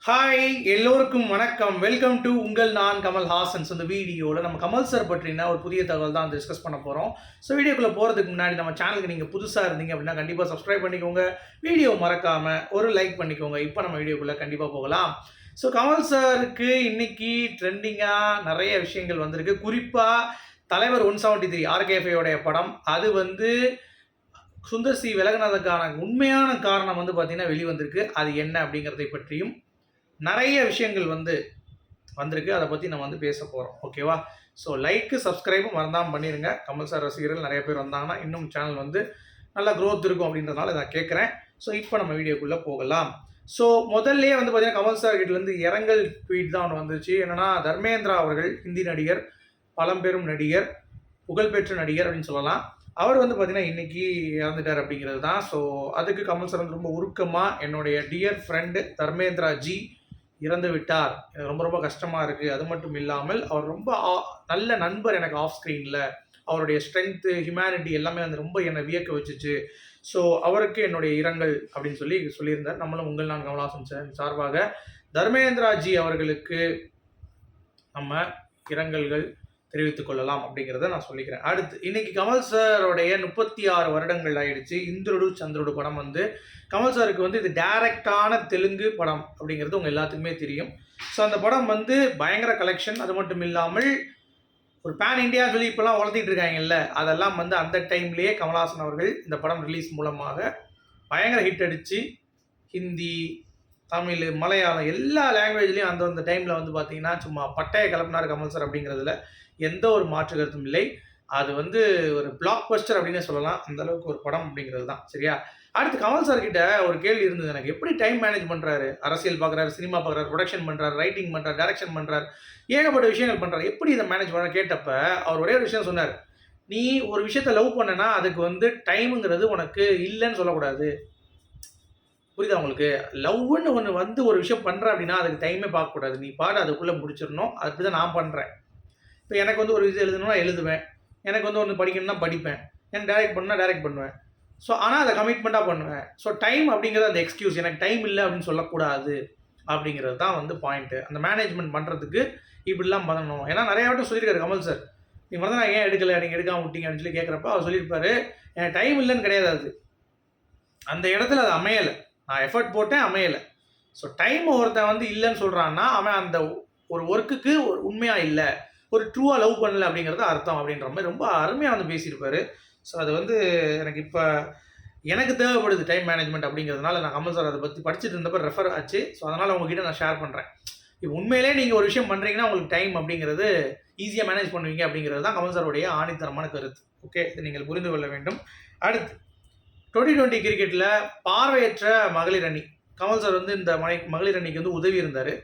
Hi எல்லோருக்கும் வணக்கம். Welcome to உங்கள் நான் கமல் ஹாசன்ஸ். இந்த வீடியோவில் நம்ம கமல் சார் பற்றின ஒரு புதிய தகவல் தான் டிஸ்கஸ் பண்ண போகிறோம். ஸோ வீடியோக்குள்ளே போகிறதுக்கு முன்னாடி நம்ம சேனலுக்கு நீங்கள் புதுசாக இருந்தீங்க அப்படின்னா கண்டிப்பாக சப்ஸ்கிரைப் பண்ணிக்கோங்க. வீடியோ மறக்காமல் ஒரு லைக் பண்ணிக்கோங்க. இப்போ நம்ம வீடியோக்குள்ளே கண்டிப்பாக போகலாம். ஸோ கமல் சாருக்கு இன்னைக்கு ட்ரெண்டிங்காக நிறைய விஷயங்கள் வந்திருக்கு. குறிப்பாக தலைவர் 173 ஆர்கேஎஃப்ஐயோடைய படம் அது சுந்தர் சி விலகினதுக்கான உண்மையான காரணம் பார்த்தீங்கன்னா வெளிவந்திருக்கு. அது என்ன அப்படிங்கிறதை பற்றியும் நிறைய விஷயங்கள் வந்திருக்கு. அதை பற்றி நம்ம பேச போகிறோம். ஓகேவா? ஸோ லைக்கு சப்ஸ்கிரைபும் மறந்தாமல் பண்ணிடுங்க. கமல் சார் ரசிகர்கள் நிறைய பேர் வந்தாங்கன்னா இன்னும் சேனல் நல்லா க்ரோத் இருக்கும் அப்படின்றதுனால நான் கேட்குறேன். ஸோ இப்போ நம்ம வீடியோக்குள்ளே போகலாம். ஸோ முதல்லையே பார்த்தீங்கன்னா கமல் சார் கிட்டேருந்து இரங்கல் ட்வீட் தான் ஒன்று வந்துச்சு. என்னென்னா, தர்மேந்திரா அவர்கள் ஹிந்தி நடிகர், பழம்பெரும் நடிகர், புகழ்பெற்ற நடிகர் அப்படின்னு சொல்லலாம். அவர் பார்த்தீங்கன்னா இன்றைக்கி இறந்துட்டார் அப்படிங்கிறது தான். ஸோ அதுக்கு கமல் சார் ரொம்ப உருக்கமாக, என்னுடைய டியர் ஃப்ரெண்டு தர்மேந்திரா ஜி இறந்து விட்டார், எனக்கு ரொம்ப ரொம்ப கஷ்டமாக இருக்குது. அது மட்டும் இல்லாமல் அவர் ரொம்ப நல்ல நண்பர் எனக்கு ஆஃப் ஸ்க்ரீனில். அவருடைய ஸ்ட்ரென்த்து, ஹியூமனிட்டி எல்லாமே ரொம்ப என்னை வியக்க வச்சுச்சு. ஸோ அவருக்கு என்னுடைய இரங்கல் அப்படின்னு சொல்லியிருந்தார். நம்மளும் உங்கள் நான் கமல்ஹாசன் சார்பாக தர்மேந்திராஜி அவர்களுக்கு நம்ம இரங்கல்கள் தெரிவித்துக் கொள்ளலாம் அப்படிங்கிறத நான் சொல்லிக்கிறேன். அடுத்து இன்னைக்கு கமல் சாரோடைய 36 வருடங்கள் ஆயிடுச்சு. இந்திரடு சந்திரடு படம் கமல் சாருக்கு இது டைரக்டான தெலுங்கு படம் அப்படிங்கிறது உங்கள் எல்லாத்துக்குமே தெரியும். ஸோ அந்த படம் பயங்கர கலெக்ஷன். அது மட்டும் இல்லாமல் ஒரு பேன் இண்டியா சொல்லி இப்போலாம் வளர்த்திட்டு இருக்காங்கல்ல, அதெல்லாம் அந்த டைம்லேயே கமல்ஹாசன் அவர்கள் இந்த படம் ரிலீஸ் மூலமாக பயங்கர ஹிட் அடித்து ஹிந்தி, தமிழ், மலையாளம் எல்லா லாங்குவேஜ்லேயும் அந்த டைமில் பார்த்தீங்கன்னா சும்மா பட்டைய கலப்பினார் கமல் சார் அப்படிங்கிறதுல எந்த ஒரு மாற்று கருத்தும் இல்லை. அது ஒரு பிளாக் பஸ்டர் அப்படின்னே சொல்லலாம். அந்த அளவுக்கு ஒரு படம் அப்படிங்கிறது தான். சரியா? அடுத்து கமல் சார் கிட்ட ஒரு கேள்வி இருந்தது எனக்கு. எப்படி டைம் மேனேஜ் பண்ணுறாரு? அரசியல் பார்க்குறாரு, சினிமா பார்க்குறாரு, ப்ரொடக்ஷன் பண்ணுறாரு, ரைட்டிங் பண்ணுறாரு, டைரக்ஷன் பண்ணுறாரு, ஏகப்பட்ட விஷயங்கள் பண்ணுறாரு. எப்படி இதை மேனேஜ் பண்ண கேட்டப்ப அவர் ஒரே ஒரு விஷயம் சொன்னார். நீ ஒரு விஷயத்த லவ் பண்ணனா அதுக்கு டைமுங்கிறது உனக்கு இல்லைன்னு சொல்லக்கூடாது. புரியுதா உங்களுக்கு? லவ்னு ஒன்று ஒரு விஷயம் பண்ணுற அப்படின்னா அதுக்கு டைமே பார்க்கக்கூடாது. நீ பாடு அதுக்குள்ளே முடிச்சிடணும். அப்படி தான் நான் பண்ணுறேன். இப்போ எனக்கு ஒரு இது எழுதணும்னா எழுதுவேன். எனக்கு ஒன்று படிக்கணும்னா படிப்பேன். எனக்கு டைரக்ட் பண்ணால் டைரக்ட் பண்ணுவேன். ஸோ ஆனால் அதை கமிட்மெண்ட்டாக பண்ணுவேன். ஸோ டைம் அப்படிங்கிறது அந்த எக்ஸ்கியூஸ், எனக்கு டைம் இல்லை அப்படின்னு சொல்லக்கூடாது அப்படிங்கிறது தான் பாயிண்ட்டு. அந்த மேனேஜ்மெண்ட் பண்ணுறதுக்கு இப்படிலாம் பண்ணணும். ஏன்னா நிறையா வட்டம் சொல்லியிருக்காரு கமல் சார். நீ நான் ஏன் எடுக்கலை, நீங்கள் எடுக்காமல் விட்டீங்க அப்படின்னு சொல்லி கேட்குறப்ப அவர் சொல்லியிருப்பாரு, எனக்கு டைம் இல்லைன்னு கிடையாது. அது அந்த இடத்துல அது அமையலை. நான் எஃபர்ட் போட்டேன், அமையலை. ஸோ டைம் ஒருத்தன் இல்லைன்னு சொல்கிறான்னா அவன் அந்த ஒரு ஒர்க்குக்கு ஒரு உண்மையாக இல்லை, ஒரு ட்ரூவாக லவ் பண்ணல அப்படிங்கிறது அர்த்தம் அப்படின்ற மாதிரி ரொம்ப அருமையாக பேசியிருப்பார். ஸோ அது எனக்கு இப்போ எனக்கு தேவைப்படுது டைம் மேனேஜ்மெண்ட் அப்படிங்கிறதுனால நான் கமல் சார் அதை பற்றி படிச்சுட்டு இருந்தப்போ ரெஃபர் ஆச்சு. ஸோ அதனால் உங்ககிட்ட நான் ஷேர் பண்ணுறேன். இப்போ உண்மையிலே நீங்கள் ஒரு விஷயம் பண்ணுறீங்கன்னா உங்களுக்கு டைம் அப்படிங்கிறது ஈஸியாக மேனேஜ் பண்ணுவீங்க அப்படிங்கிறது தான் கமல் சாருடைய ஆணித்தரமான கருத்து. ஓகே, இதை நீங்கள் புரிந்து கொள்ள வேண்டும். அடுத்து 2020 கிரிக்கெட்டில் பார்வையற்ற மகளிர் அணி, கமல் சார் இந்த மகளிர் அணிக்கு உதவி இருந்தார்.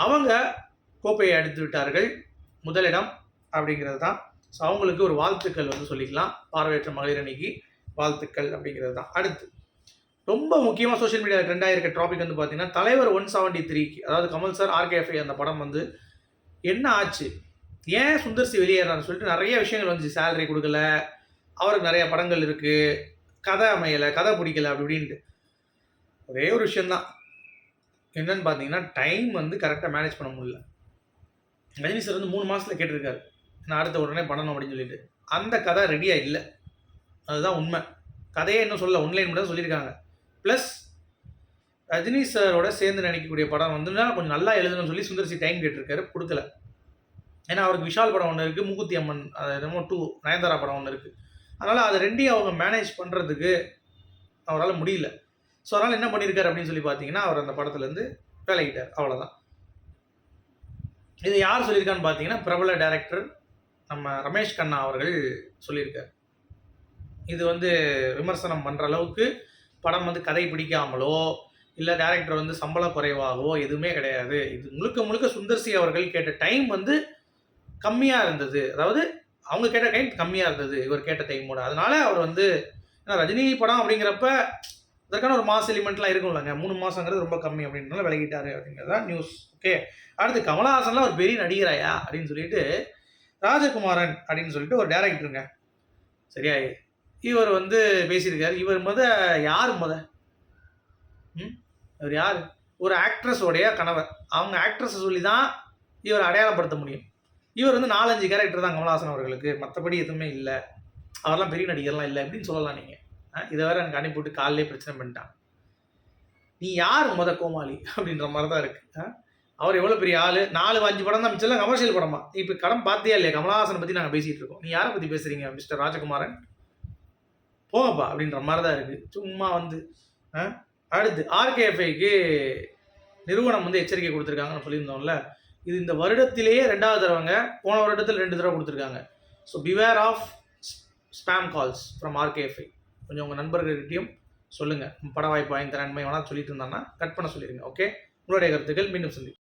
அவங்க கோப்பையை அடித்து விட்டார்கள், முதலிடம் அப்படிங்கிறது தான். ஸோ அவங்களுக்கு ஒரு வாழ்த்துக்கள் சொல்லிக்கலாம். பார்வையற்ற மகளிர் அணிக்கு வாழ்த்துக்கள் அப்படிங்கிறது தான். அடுத்து ரொம்ப முக்கியமாக சோஷியல் மீடியாவில் ட்ரெண்டாக இருக்க டாபிக் பார்த்தீங்கன்னா தலைவர் 173, அதாவது கமல் சார் ஆர்கேஎஃப்ஐ அந்த படம் என்ன ஆச்சு, ஏன் சுந்தர் சி வெளியேறான்னு சொல்லிட்டு நிறைய விஷயங்கள் வந்துச்சு. சேலரி கொடுக்கல, அவருக்கு நிறைய படங்கள் இருக்குது, கதை அமையலை, கதை பிடிக்கலை அப்படி இப்படின்ட்டு. ஒரே ஒரு விஷயந்தான் என்னன்னு பார்த்தீங்கன்னா, டைம் கரெக்டாக மேனேஜ் பண்ண முடியல. ரஜினி சார் 3 மாதத்தில் கேட்டிருக்காரு, நான் அடுத்த உடனே பண்ணணும் அப்படின்னு சொல்லிட்டு. அந்த கதை ரெடியாக இல்லை, அதுதான் உண்மை. கதையே இன்னும் சொல்ல, ஒன்லைன் மட்டும் சொல்லியிருக்காங்க. ப்ளஸ் ரஜினி சாரோட சேர்ந்து நினைக்கக்கூடிய படம் கொஞ்சம் நல்லா எழுதணும்னு சொல்லி சுந்தர் சி டைம் கேட்டிருக்காரு, கொடுக்கல. ஏன்னா அவருக்கு விஷால் படம் ஒன்று இருக்குது, மூக்குத்தி அம்மன் அது என்னமோ 2 நயன்தாரா படம் ஒன்று இருக்குது. அதனால் அது ரெண்டையும் அவங்க மேனேஜ் பண்ணுறதுக்கு அவரால் முடியல. ஸோ அதனால் என்ன பண்ணியிருக்காரு அப்படின்னு சொல்லி பார்த்தீங்கன்னா, அவர் அந்த படத்துலேருந்து விலகிட்டார், அவ்வளோதான். இது யார் சொல்லியிருக்கான்னு பார்த்தீங்கன்னா, பிரபல டைரக்டர் நம்ம ரமேஷ் கண்ணா அவர்கள் சொல்லியிருக்கார். இது விமர்சனம் பண்ணுற அளவுக்கு படம் கதை பிடிக்காமலோ இல்லை டைரக்டர் சம்பளம் குறைவாகவோ எதுவுமே கிடையாது. இது முழுக்க முழுக்க சுந்தர் சி அவர்கள் கேட்ட டைம் கம்மியாக இருந்தது. அதாவது அவங்க கேட்ட டைம் கம்மியாக இருந்தது இவர் கேட்ட டைமோட. அதனால அவர் ஏன்னா ரஜினி படம் அப்படிங்கிறப்ப அதற்கான ஒரு மாஸ் எலிமெண்ட்லாம் இருக்கும் இல்லைங்க. 3 மாதங்கிறது ரொம்ப கம்மி அப்படின்றனால விலகிட்டாரு அப்படிங்கிறதா நியூஸ். ஓகே, அடுத்து கமலஹாசன்லாம் ஒரு பெரிய நடிகராயா அப்படின்னு சொல்லிட்டு ராஜகுமாரன் அப்படின்னு சொல்லிட்டு ஒரு டைரக்டருங்க, சரியா, இவர் பேசியிருக்காரு. இவர் யார் இவர் யார்? ஒரு ஆக்ட்ரஸோடைய கணவர். அவங்க ஆக்ட்ரஸை சொல்லி தான் இவர் அடையாளப்படுத்த முடியும். இவர் வந்து 4-5 கேரக்டர் தான் கமலஹாசன் அவர்களுக்கு, மற்றபடி எதுவுமே இல்லை, அவரெல்லாம் பெரிய நடிகர்லாம் இல்லை அப்படின்னு சொல்லலாம் நீங்கள். இதை வேறு எனக்கு அனுப்பிவிட்டு காலையிலே பிரச்சனை பண்ணிட்டான். நீ யார் கோமாளி அப்படின்ற மாதிரி தான் இருக்குது. அவர் எவ்வளோ பெரிய ஆள், 4-5 படம் தான் மிச்சம் கமர்ஷியல் படமா. இப்போ கடன் பார்த்தியா இல்லையா? கமலஹாசனை பற்றி நாங்கள் பேசிகிட்டு இருக்கோம், நீ யாரை பற்றி பேசுகிறீங்க மிஸ்டர் ராஜகுமாரன், போங்கப்பா அப்படின்ற மாதிரி தான் இருக்குது. சும்மா வந்து அடுத்து ஆர்கேஎஃப்ஐக்கு நிறுவனம் வந்து எச்சரிக்கை கொடுத்துருக்காங்கன்னு சொல்லியிருந்தோம்ல, இது இந்த வருடத்திலேயே 2வது தடவைங்க. போன வருடத்தில் 2 தடவை கொடுத்துருக்காங்க. So beware of spam calls from RKFI. கொஞ்சம் உங்கள் நண்பர்கள்கிட்டையும் சொல்லுங்கள், பட வாய்ப்பு வாங்கி தரேன் வேணால் சொல்லிட்டு இருந்தாங்கன்னா கட் பண்ண சொல்லிடுங்க. ஓகே, உங்களுடைய கருத்துக்கள் மீண்டும் சந்தி.